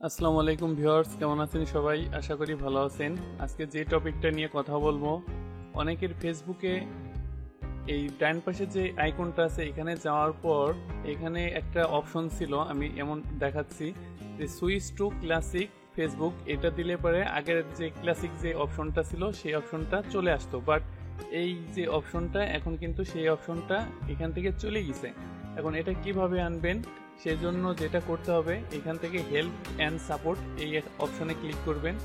আসসালামু আলাইকুম ভিউয়ার্স, কেমন আছেন সবাই? আশা করি ভালো আছেন। আজকে যে টপিকটা নিয়ে কথা বলবো, অনেকের ফেসবুকে এই ডান পাশে যে আইকনটা আছে এখানে যাওয়ার পর এখানে একটা অপশন ছিল, আমি এমন দেখাচ্ছি যে সুইচ টু ক্লাসিক ফেসবুক। এটা দিলে পরে আগের যে ক্লাসিক যে অপশনটা ছিল সেই অপশনটা চলে আসতো, বাট এই যে অপশনটা এখন কিন্তু সেই অপশনটা এখান থেকে চলে গেছে। এখন এটা কিভাবে আনবেন? সেজন্য যেটা করতে হবে, এখান থেকে হেল্প অ্যান্ড সাপোর্ট এই অপশনে ক্লিক করবেন।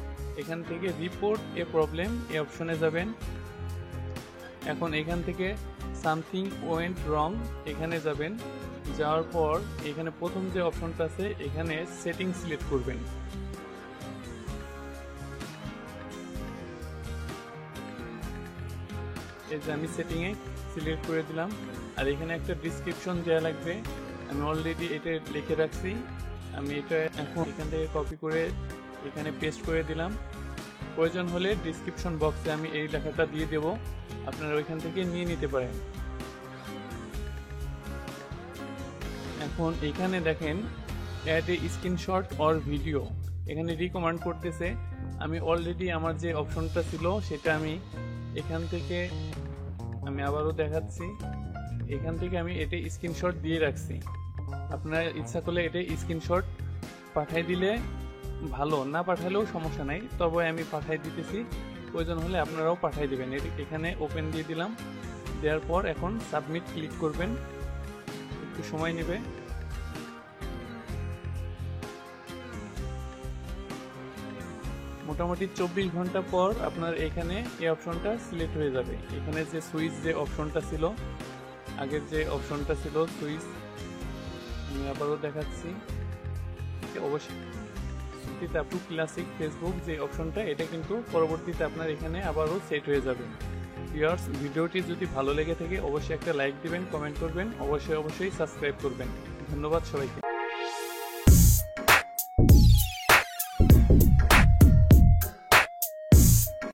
এখান থেকে রিপোর্ট এ প্রবলেম এই অপশনে যাবেন। এখন এখান থেকে সামথিং ওয়েন্ট রং এখানে যাবেন। যাওয়ার পর এখানে প্রথম যে অপশনটা আছে এখানে সেটিং সিলেক্ট করবেন। এই যে আমি সেটিংয়ে সিলেক্ট করে দিলাম। আর এখানে একটা ডিসক্রিপশন দেওয়া লাগবে, আমি অলরেডি এটা লিখে রাখছি। আমি এটা এখন এখান থেকে কপি করে এখানে পেস্ট করে দিলাম। প্রয়োজন হলে ডিসক্রিপশন বক্সে আমি এই লেখাটা দিয়ে দেব, আপনারা ওইখান থেকে নিয়ে নিতে পারেন। এখন এখানে দেখেন add a screenshot or video, এখানে রিকমেন্ড করতেছে। আমি অলরেডি আমার যে অপশনটা ছিল সেটা আমি এখান থেকে আমি আবারও দেখাচ্ছি। এখান থেকে আমি এটা স্ক্রিনশট দিয়ে রাখছি। আপনারা ইচ্ছা করলে এটা স্ক্রিনশট পাঠাই দিলে ভালো, না পাঠালেও সমস্যা নাই, তবে আমি পাঠাই দিতেছি। প্রয়োজন হলে আপনারাও পাঠাই দেবেন। এখানে ওপেন দিয়ে দিলাম। দেওয়ার পর এখন সাবমিট ক্লিক করবেন, একটু সময় নেবে। মোটামুটি 24 ঘন্টা পর আপনার এখানে এই অপশনটা সিলেক্ট হয়ে যাবে। এখানে যে সুইচ যে অপশনটা ছিল, আগের যে অপশনটা ছিল সুইচ, আমি আবারও দেখাচ্ছি। অবশ্যই টু ক্লাসিক ফেসবুক যে অপশনটা, এটা কিন্তু পরবর্তীতে আপনার এখানে আবারও সেট হয়ে যাবে। ভিউয়ার্স, ভিডিওটি যদি ভালো লেগে থাকে অবশ্যই একটা লাইক দিবেন, কমেন্ট করবেন, অবশ্যই সাবস্ক্রাইব করবেন। ধন্যবাদ সবাইকে।